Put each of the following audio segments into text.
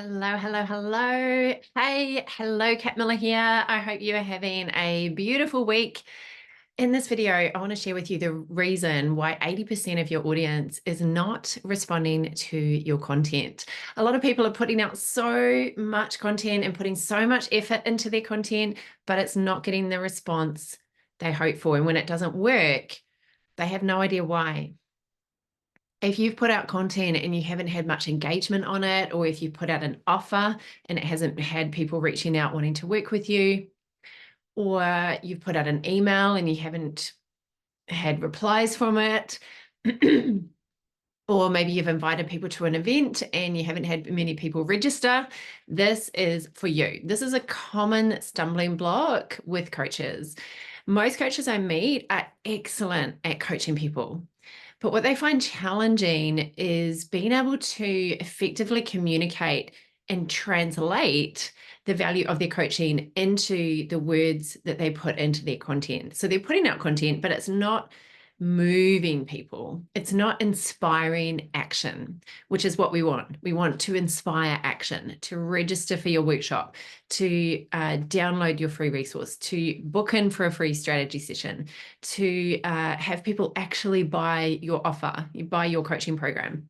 Hello, hello, hello. Hey, 𝗵𝗲𝗋𝗆𝗿 here. I hope you are having a beautiful week. In this video, I want to share with you the reason why 80% of your audience is not responding to your content. A lot of people are putting out so much content and putting so much effort into their content, but it's not getting the response they hope for. And when it doesn't work, they have no idea why. If you've put out content and you haven't had much engagement on it, or if you put out an offer and it hasn't had people reaching out wanting to work with you, or you've put out an email and you haven't had replies from it, or maybe you've invited people to an event and you haven't had many people register, this is for you. This is a common stumbling block with coaches. Most coaches I meet are excellent at coaching people. But what they find challenging is being able to effectively communicate and translate the value of their coaching into the words that they put into their content. So they're putting out content, but it's not moving people. It's not inspiring action, which is what we want. We want to inspire action, to register for your workshop, to download your free resource, to book in for a free strategy session, to have people actually buy your offer, buy your coaching program.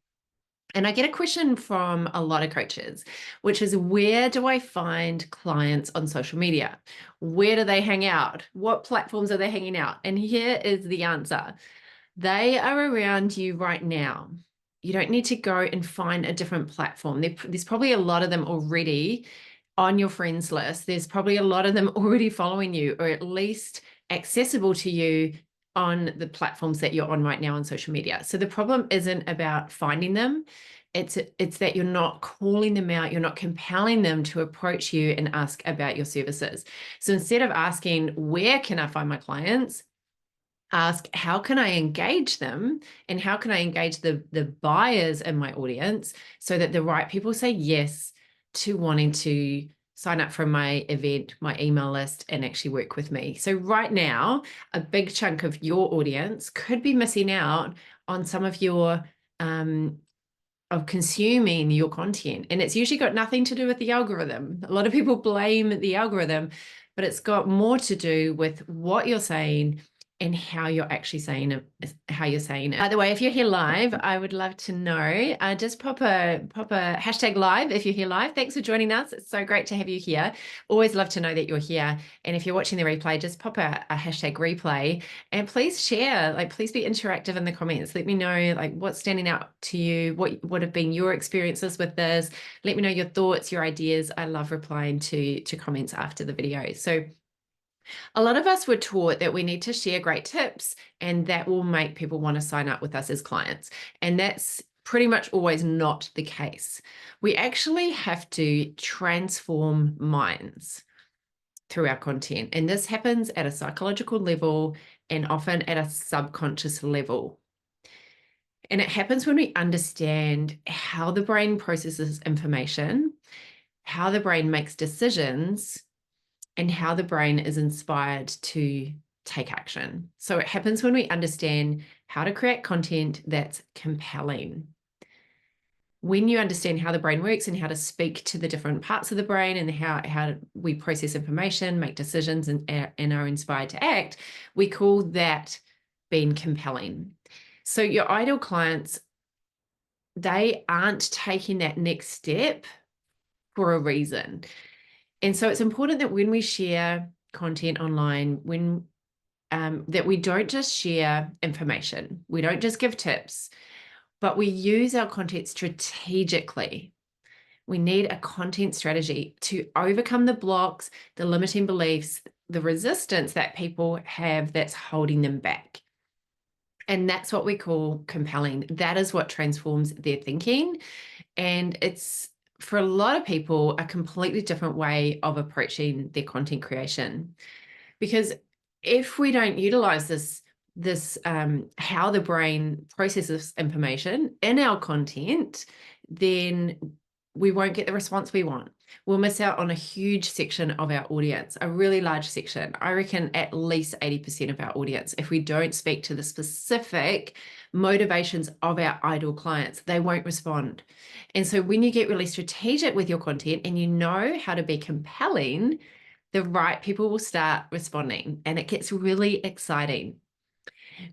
And I get a question from a lot of coaches, which is, where do I find clients on social media? Where do they hang out? What platforms are they hanging out? And here is the answer. They are around you right now. You don't need to go and find a different platform. There's probably a lot of them already on your friends list. There's probably a lot of them already following you, or at least accessible to you on the platforms that you're on right now on social media. So the problem isn't about finding them. It's that you're not calling them out. You're not compelling them to approach you and ask about your services. So instead of asking, where can I find my clients? Ask, how can I engage them? And how can I engage the buyers in my audience so that the right people say yes to wanting to sign up for my event, my email list, and actually work with me. So right now, a big chunk of your audience could be missing out on some of your of consuming your content. And it's usually got nothing to do with the algorithm. A lot of people blame the algorithm, but it's got more to do with what you're saying and how you're actually saying it, how you're saying it. By the way, if you're here live, I would love to know. Just pop a hashtag live if you're here live. Thanks for joining us. It's so great to have you here. Always love to know that you're here. And if you're watching the replay, just pop a hashtag replay and please share. Please be interactive in the comments. Let me know what's standing out to you. What have been your experiences with this? Let me know your thoughts, your ideas. I love replying to comments after the video. So a lot of us were taught that we need to share great tips and that will make people want to sign up with us as clients. And that's pretty much always not the case. We actually have to transform minds through our content. And this happens at a psychological level and often at a subconscious level. And it happens when we understand how the brain processes information, how the brain makes decisions, and how the brain is inspired to take action. So it happens when we understand how to create content that's compelling. When you understand how the brain works and how to speak to the different parts of the brain and how we process information, make decisions, and are inspired to act, we call that being compelling. So your ideal clients, they aren't taking that next step for a reason. And so it's important that when we share content online, that we don't just share information, we don't just give tips, but we use our content strategically. We need a content strategy to overcome the blocks, the limiting beliefs, the resistance that people have that's holding them back. And that's what we call compelling. That is what transforms their thinking. And it's, for a lot of people, a completely different way of approaching their content creation. Because if we don't utilize this how the brain processes information in our content, then we won't get the response we want. We'll miss out on a huge section of our audience, a really large section. I reckon at least 80% of our audience, if we don't speak to the specific motivations of our ideal clients, they won't respond. And so when you get really strategic with your content and you know how to be compelling, the right people will start responding, and it gets really exciting.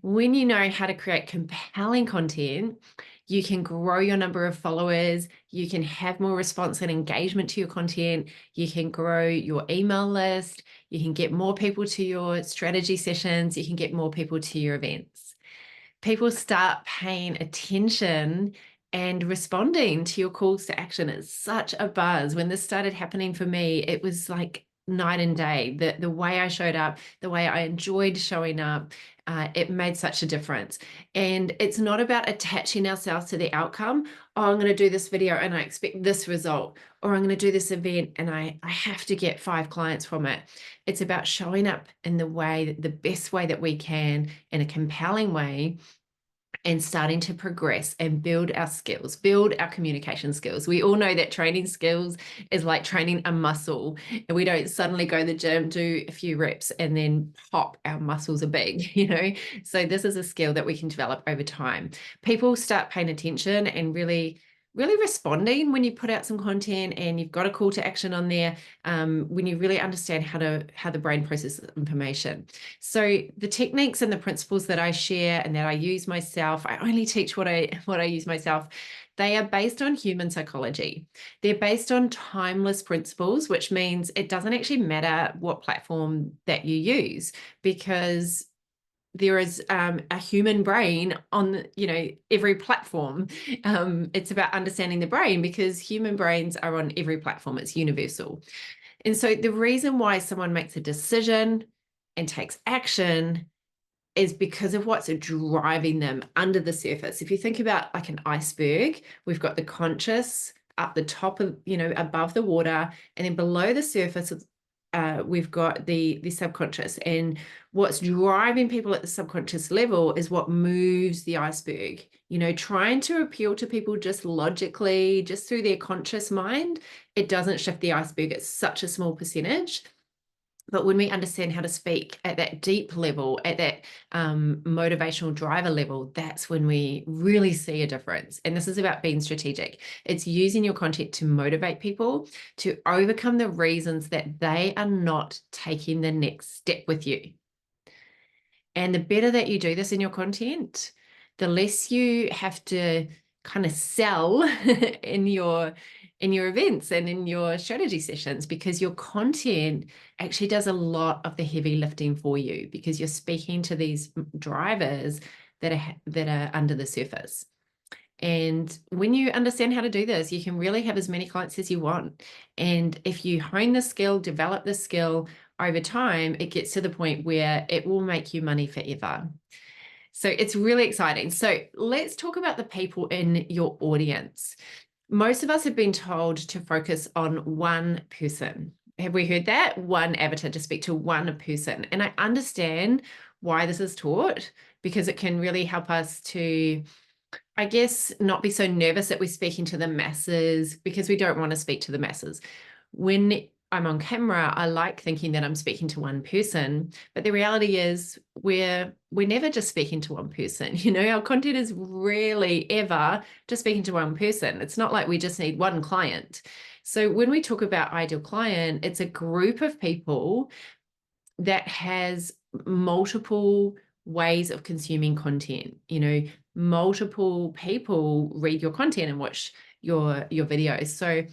When you know how to create compelling content, you can grow your number of followers, you can have more response and engagement to your content, you can grow your email list, you can get more people to your strategy sessions, you can get more people to your events. People start paying attention and responding to your calls to action. It's such a buzz. When this started happening for me, it was like night and day. The way I showed up, the way I enjoyed showing up, it made such a difference. And it's not about attaching ourselves to the outcome. Oh, I'm going to do this video and I expect this result, or I'm going to do this event and I have to get 5 clients from it. It's about showing up in the way, the best way that we can, in a compelling way, and starting to progress and build our skills, build our communication skills. We all know that training skills is like training a muscle, and we don't suddenly go to the gym, do a few reps, and then pop, our muscles are big, you know? So this is a skill that we can develop over time. People start paying attention and really responding when you put out some content and you've got a call to action on there, when you really understand how the brain processes information. So the techniques and the principles that I share and that I use myself, I only teach what I use myself. They are based on human psychology. They're based on timeless principles, which means it doesn't actually matter what platform that you use, because there is a human brain on, every platform. It's about understanding the brain, because human brains are on every platform. It's universal. And so the reason why someone makes a decision and takes action is because of what's driving them under the surface. If you think about like an iceberg, we've got the conscious up the top of, above the water, and then below the surface, we've got the subconscious. And what's driving people at the subconscious level is what moves the iceberg. Trying to appeal to people just logically, just through their conscious mind, it doesn't shift the iceberg. It's such a small percentage. But when we understand how to speak at that deep level, at that motivational driver level, that's when we really see a difference. And this is about being strategic. It's using your content to motivate people to overcome the reasons that they are not taking the next step with you. And the better that you do this in your content, the less you have to kind of sell in your events and in your strategy sessions, because your content actually does a lot of the heavy lifting for you, because you're speaking to these drivers that are under the surface. And when you understand how to do this, you can really have as many clients as you want. And if you hone the skill, develop the skill over time, it gets to the point where it will make you money forever. So it's really exciting. So let's talk about the people in your audience. Most of us have been told to focus on one person. Have we heard that? One avatar, to speak to one person. And I understand why this is taught, because it can really help us to, I guess, not be so nervous that we're speaking to the masses, because we don't want to speak to the masses. When I'm on camera, I like thinking that I'm speaking to one person, but the reality is we're never just speaking to one person. Our content is rarely ever just speaking to one person. It's not like we just need one client. So when we talk about ideal client, it's a group of people that has multiple ways of consuming content. Multiple people read your content and watch your videos. So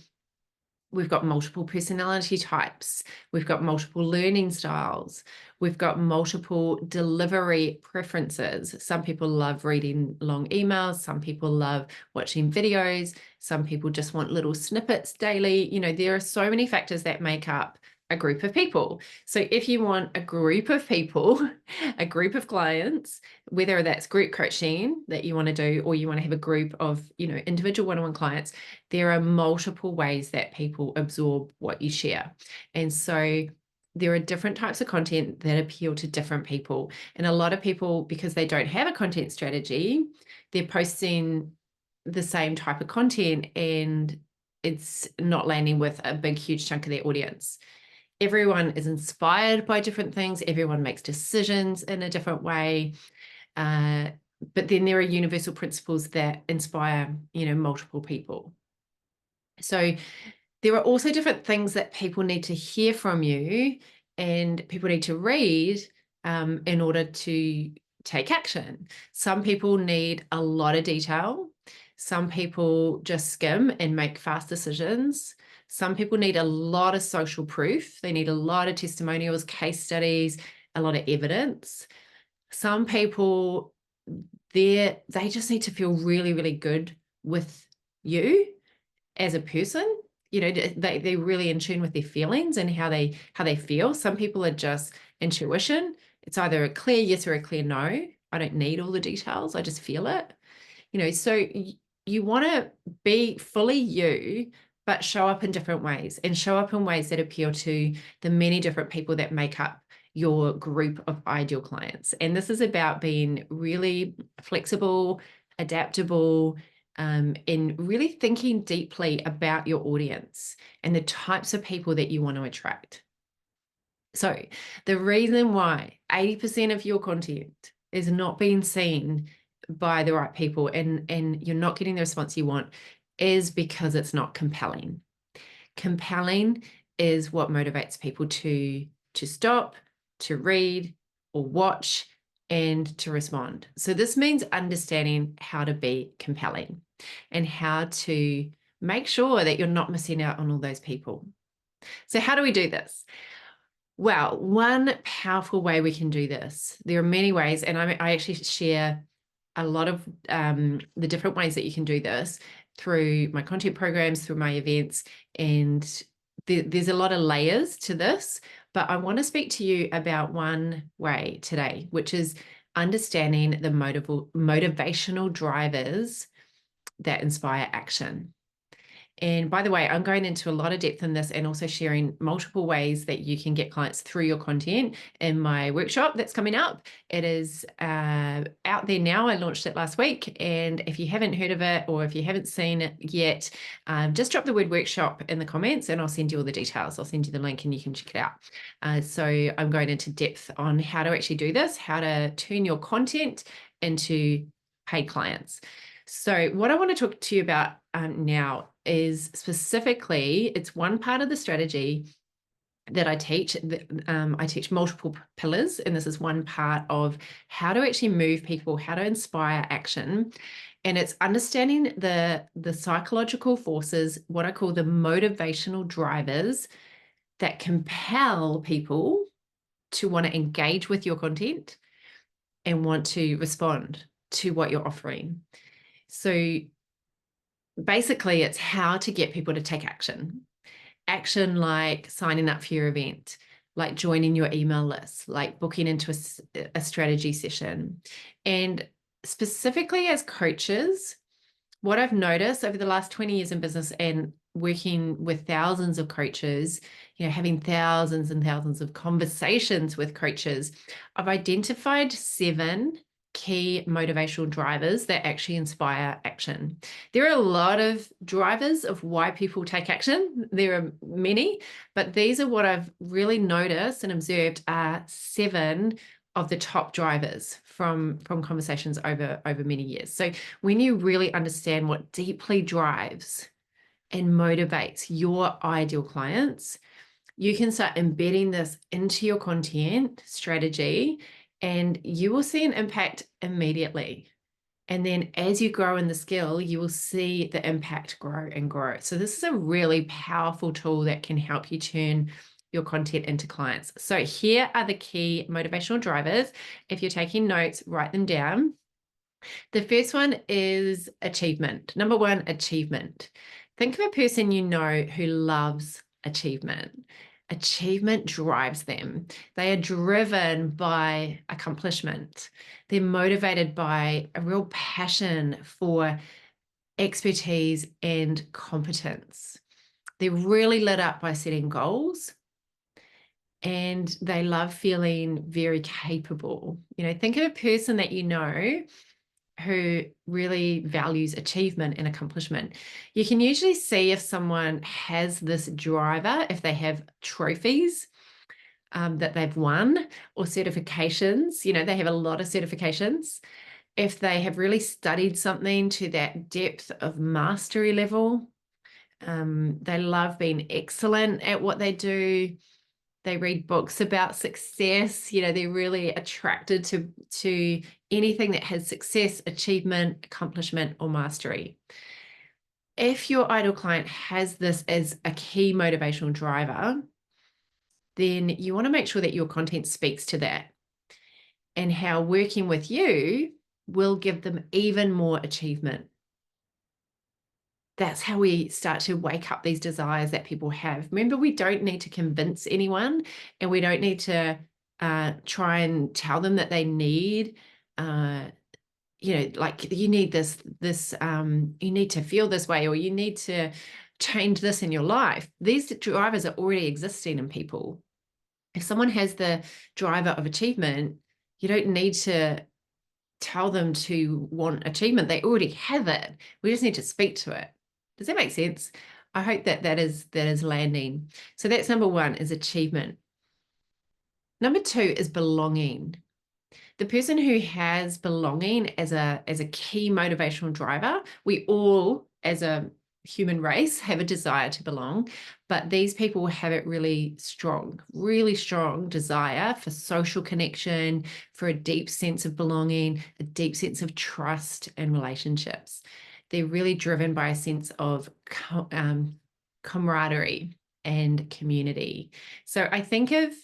we've got multiple personality types. We've got multiple learning styles. We've got multiple delivery preferences. Some people love reading long emails. Some people love watching videos. Some people just want little snippets daily. There are so many factors that make up a group of people. So if you want a group of people, a group of clients, whether that's group coaching that you want to do, or you want to have a group of, individual one-on-one clients, there are multiple ways that people absorb what you share. And so there are different types of content that appeal to different people. And a lot of people, because they don't have a content strategy, they're posting the same type of content, and it's not landing with a big, huge chunk of their audience. Everyone is inspired by different things. Everyone makes decisions in a different way. But then there are universal principles that inspire, multiple people. So there are also different things that people need to hear from you and people need to read in order to take action. Some people need a lot of detail. Some people just skim and make fast decisions. Some people need a lot of social proof. They need a lot of testimonials, case studies, a lot of evidence. Some people, they just need to feel really, really good with you as a person. They're really in tune with their feelings and how they feel. Some people are just intuition. It's either a clear yes or a clear no. I don't need all the details. I just feel it. So you want to be fully you, but show up in different ways and show up in ways that appeal to the many different people that make up your group of ideal clients. And this is about being really flexible, adaptable, and really thinking deeply about your audience and the types of people that you want to attract. So the reason why 80% of your content is not being seen by the right people and you're not getting the response you want is because it's not compelling. Compelling is what motivates people to stop, to read or watch, and to respond. So this means understanding how to be compelling and how to make sure that you're not missing out on all those people. So how do we do this? Well, one powerful way we can do this, there are many ways, and I actually share a lot of the different ways that you can do this through my content programs, through my events, and there's a lot of layers to this, but I want to speak to you about one way today, which is understanding the motivational drivers that inspire action. And by the way, I'm going into a lot of depth in this and also sharing multiple ways that you can get clients through your content in my workshop that's coming up. It is out there now. I launched it last week. And if you haven't heard of it or if you haven't seen it yet, just drop the word workshop in the comments and I'll send you all the details. I'll send you the link and you can check it out. So I'm going into depth on how to actually do this, how to turn your content into paid clients. So what I want to talk to you about now is specifically, it's one part of the strategy that I teach. I teach multiple pillars, and this is one part of how to actually move people, how to inspire action. And it's understanding the psychological forces, what I call the motivational drivers that compel people to want to engage with your content and want to respond to what you're offering. So basically, it's how to get people to take action. Action like signing up for your event, like joining your email list, like booking into a strategy session. And specifically as coaches, what I've noticed over the last 20 years in business and working with thousands of coaches, having thousands and thousands of conversations with coaches, I've identified 7 key motivational drivers that actually inspire action. There are a lot of drivers of why people take action. There are many, but these are what I've really noticed and observed are 7 of the top drivers from conversations over many years. So when you really understand what deeply drives and motivates your ideal clients, you can start embedding this into your content strategy and you will see an impact immediately. And then as you grow in the skill, you will see the impact grow and grow. So this is a really powerful tool that can help you turn your content into clients. So here are the key motivational drivers. If you're taking notes, write them down. The first one is achievement. Number 1, achievement. Think of a person you know who loves achievement. Achievement drives them. They are driven by accomplishment. They're motivated by a real passion for expertise and competence. They're really lit up by setting goals and they love feeling very capable. Think of a person that you know who really values achievement and accomplishment. You can usually see if someone has this driver, if they have trophies that they've won or certifications. You know, they have a lot of certifications. If they have really studied something to that depth of mastery level, they love being excellent at what they do. They read books about success. You know, they're really attracted to anything that has success, achievement, accomplishment, or mastery. If your ideal client has this as a key motivational driver, then you want to make sure that your content speaks to that and how working with you will give them even more achievement. That's how we start to wake up these desires that people have. Remember, we don't need to convince anyone, and we don't need to try and tell them that they need, you know, like you need this, you need to feel this way, or you need to change this in your life. These drivers are already existing in people. If someone has the driver of achievement, you don't need to tell them to want achievement. They already have it. We just need to speak to it. Does that make sense? I hope that that is landing. So that's number one, is achievement. Number two is belonging. The person who has belonging as a key motivational driver, we all as a human race have a desire to belong, but these people have it really strong desire for social connection, for a deep sense of belonging, a deep sense of trust and relationships. They're really driven by a sense of camaraderie and community. So I think of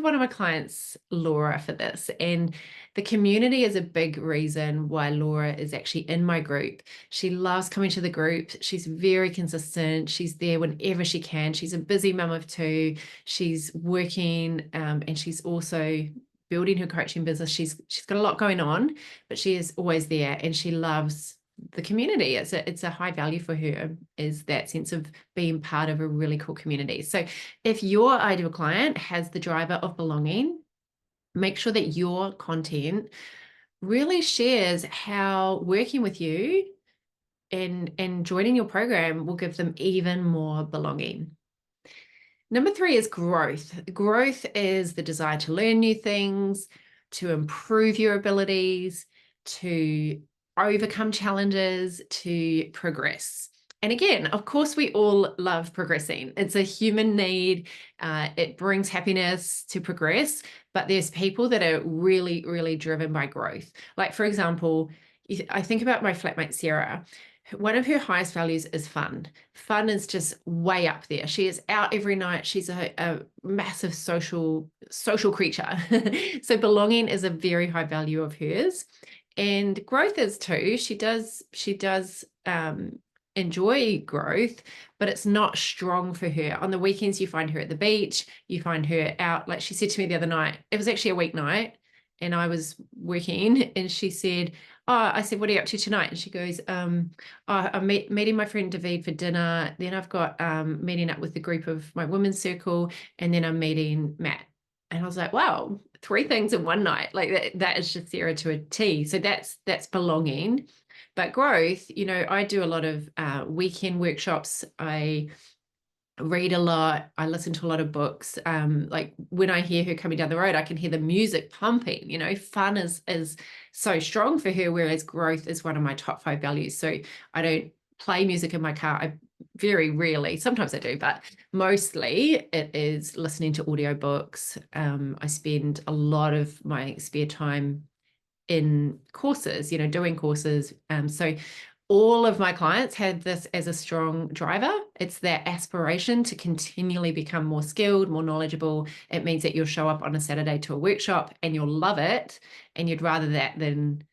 one of my clients, Laura, for this, and the community is a big reason why Laura is actually in my group. She loves coming to the group. She's very consistent. She's there whenever she can. She's a busy mum of two. She's working, and she's also building her coaching business. She's got a lot going on, but she is always there, and she loves the community. It's a high value for her, is that sense of being part of a really cool community. So if your ideal client has the driver of belonging, make sure that your content really shares how working with you and joining your program will give them even more belonging. Number three is growth. Growth is the desire to learn new things, to improve your abilities, to overcome challenges, to progress. And again, of course, we all love progressing. It's a human need. It brings happiness to progress, but there's people that are really, really driven by growth. Like, for example, I think about my flatmate, Sarah. One of her highest values is fun. Fun is just way up there. She is out every night. She's a massive social creature. So belonging is a very high value of hers. And growth is too. She does enjoy growth, but it's not strong for her. On the weekends, you find her at the beach, you find her out. Like she said to me the other night, it was actually a weeknight, and I was working, and she said, I said, what are you up to tonight? And she goes, I'm meeting my friend David for dinner. Then I've got meeting up with the group of my women's circle, and then I'm meeting Matt. And I was like, wow, 3 things in one night. Like that is just Sarah to a T. So that's belonging. But growth, you know, I do a lot of weekend workshops. I read a lot. I listen to a lot of books. Like when I hear her coming down the road, I can hear the music pumping. You know, fun is so strong for her, whereas growth is one of my top 5 values. So I don't play music in my car. I very rarely, sometimes I do, but mostly it is listening to audiobooks. I spend a lot of my spare time in courses, you know, doing courses. So all of my clients have this as a strong driver. It's their aspiration to continually become more skilled, more knowledgeable. It means that you'll show up on a Saturday to a workshop and you'll love it, and you'd rather that than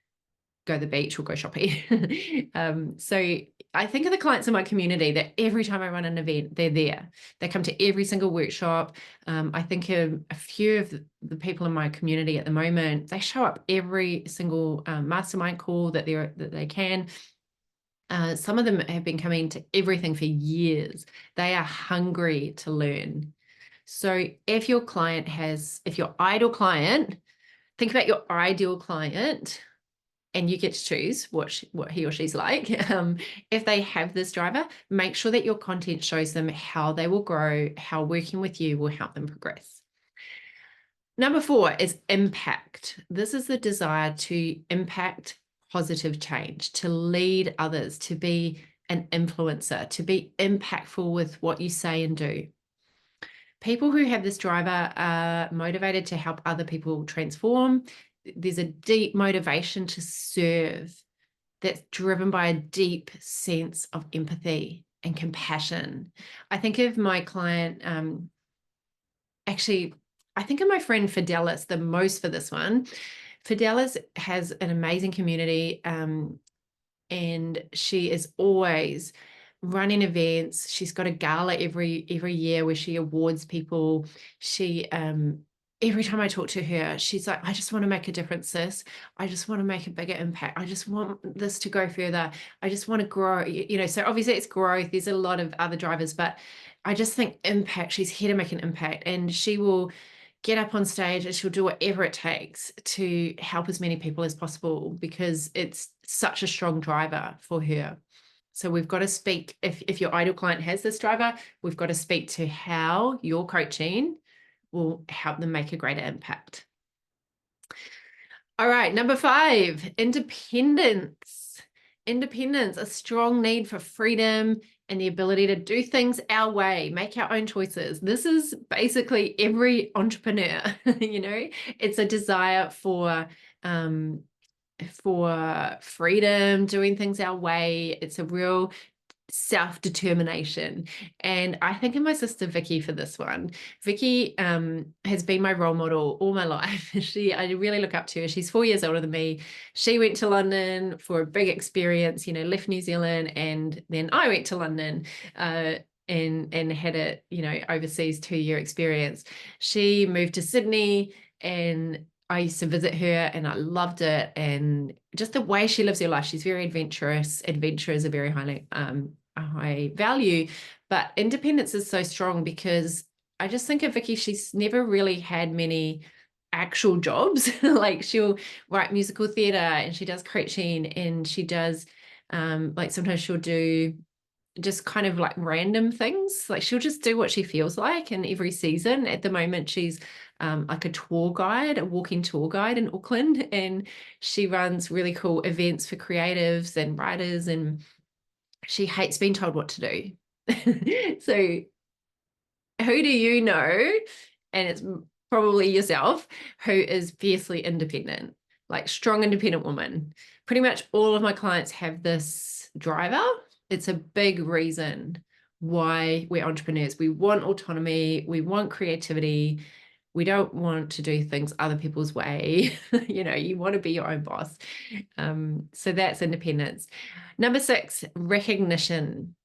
go to the beach or go shopping. So I think of the clients in my community that every time I run an event, they're there. They come to every single workshop. I think of a few of the people in my community at the moment, they show up every single mastermind call that they can. Some of them have been coming to everything for years. They are hungry to learn. So if your ideal client, think about your ideal client, and you get to choose what he or she's like. If they have this driver, make sure that your content shows them how they will grow, how working with you will help them progress. Number 4 is impact. This is the desire to impact positive change, to lead others, to be an influencer, to be impactful with what you say and do. People who have this driver are motivated to help other people transform. There's a deep motivation to serve that's driven by a deep sense of empathy and compassion. I think of my client, actually, I think of my friend Fidelis the most for this one. Fidelis has an amazing community, and she is always running events. She's got a gala every year where she awards people. She every time I talk to her, she's like, I just want to make a difference, sis. I just want to make a bigger impact. I just want this to go further. I just want to grow, so obviously it's growth. There's a lot of other drivers, but I just think impact, she's here to make an impact, and she will get up on stage and she'll do whatever it takes to help as many people as possible, because it's such a strong driver for her. So we've got to speak, if your ideal client has this driver, we've got to speak to how your coaching will help them make a greater impact. All right, number 5, independence. Independence, a strong need for freedom and the ability to do things our way, make our own choices. This is basically every entrepreneur, it's a desire for freedom, doing things our way. It's a real self-determination. And I think of my sister Vicky for this one. Vicky has been my role model all my life. I really look up to her. She's 4 years older than me. She went to London for a big experience, left New Zealand, and then I went to London and had a overseas 2-year experience. She moved to Sydney, and I used to visit her and I loved it. And just the way she lives her life, she's very adventurous. Adventure is a very high value, but independence is so strong, because I just think of Vicky, she's never really had many actual jobs. Like, she'll write musical theatre, and she does coaching, and she does like sometimes she'll do just kind of like random things. Like, she'll just do what she feels like. And every season, at the moment, she's like a walking tour guide in Auckland, and she runs really cool events for creatives and writers, and she hates being told what to do. So who do you know, and it's probably yourself, who is fiercely independent, like strong independent woman? Pretty much all of my clients have this driver. It's a big reason why we're entrepreneurs. We want autonomy. We want creativity. We don't want to do things other people's way. You want to be your own boss. So that's independence. Number 6, recognition.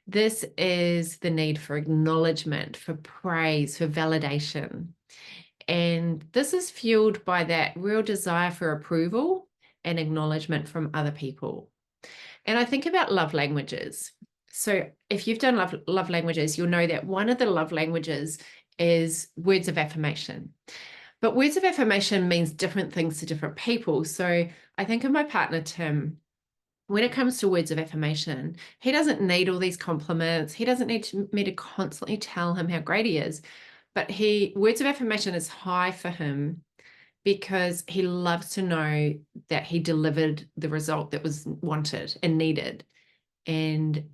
This is the need for acknowledgement, for praise, for validation. And this is fueled by that real desire for approval and acknowledgement from other people. And I think about love languages. So if you've done love languages, you'll know that one of the love languages is words of affirmation. But words of affirmation means different things to different people. So I think of my partner, Tim. When it comes to words of affirmation, he doesn't need all these compliments. He doesn't need me to constantly tell him how great he is. But words of affirmation is high for him, because he loves to know that he delivered the result that was wanted and needed. And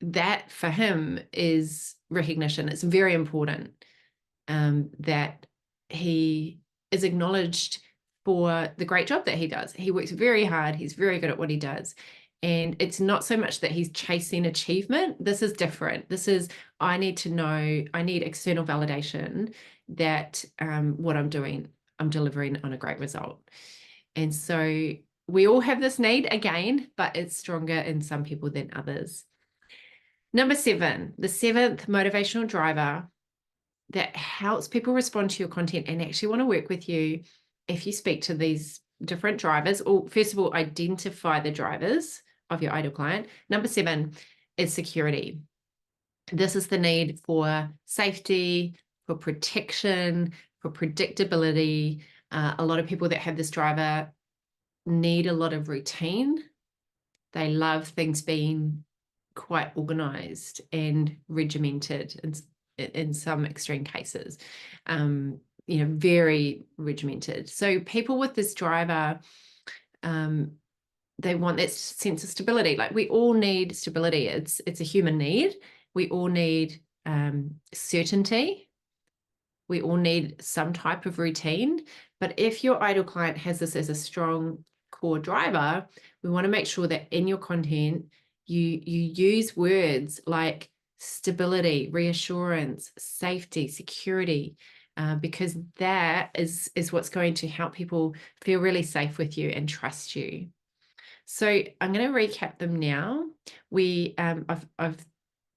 that for him is recognition. It's very important that he is acknowledged for the great job that he does. He works very hard. He's very good at what he does. And it's not so much that he's chasing achievement. This is different. This is, I need to know, I need external validation that what I'm doing, I'm delivering on a great result. And so we all have this need again, but it's stronger in some people than others. Number 7, the 7th motivational driver that helps people respond to your content and actually want to work with you. If you speak to these different drivers, or first of all, identify the drivers of your ideal client. Number 7 is security. This is the need for safety, for protection, for predictability. A lot of people that have this driver need a lot of routine. They love things being quite organized and regimented in some extreme cases, very regimented. So people with this driver, they want that sense of stability. Like, we all need stability. It's a human need. We all need certainty. We all need some type of routine. But if your ideal client has this as a strong core driver, we want to make sure that in your content, you use words like stability, reassurance, safety, security, because that is what's going to help people feel really safe with you and trust you. So I'm going to recap them now. I've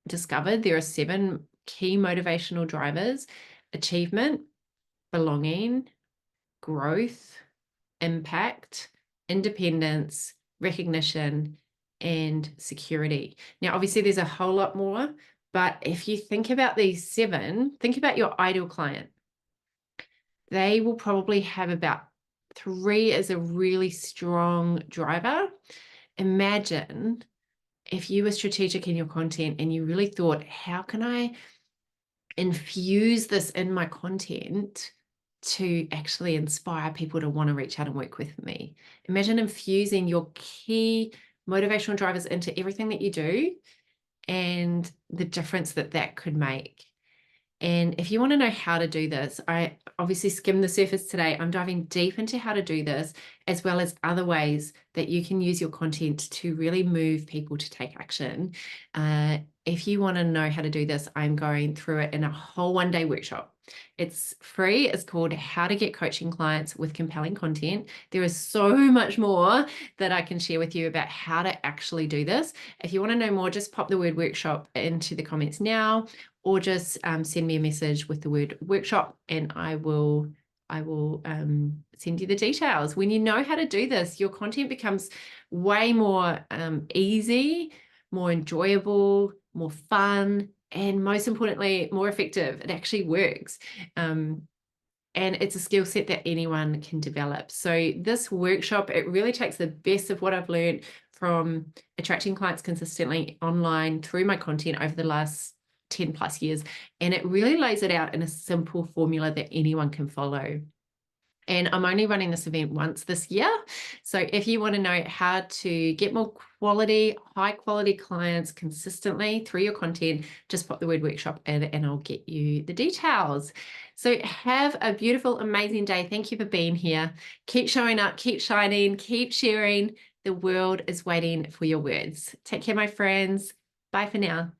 discovered there are 7 key motivational drivers: achievement, belonging, growth, impact, independence, recognition, and security. Now, obviously, there's a whole lot more, but if you think about these 7, think about your ideal client. They will probably have about 3 as a really strong driver. Imagine if you were strategic in your content and you really thought, how can I infuse this in my content to actually inspire people to want to reach out and work with me? Imagine infusing your key motivational drivers into everything that you do and the difference that could make. And if you want to know how to do this, I obviously skimmed the surface today. I'm diving deep into how to do this, as well as other ways that you can use your content to really move people to take action. If you want to know how to do this, I'm going through it in a whole 1-day workshop. It's free. It's called How to Get Coaching Clients with Compelling Content. There is so much more that I can share with you about how to actually do this. If you want to know more, just pop the word workshop into the comments now, or just send me a message with the word workshop, and I will send you the details. When you know how to do this, your content becomes way more easy, more enjoyable, more fun, and most importantly, more effective. It actually works. And it's a skill set that anyone can develop. So this workshop, it really takes the best of what I've learned from attracting clients consistently online through my content over the last 10 plus years. And it really lays it out in a simple formula that anyone can follow. And I'm only running this event once this year. So if you want to know how to get more quality, high quality clients consistently through your content, just pop the word workshop in and I'll get you the details. So have a beautiful, amazing day. Thank you for being here. Keep showing up, keep shining, keep sharing. The world is waiting for your words. Take care, my friends. Bye for now.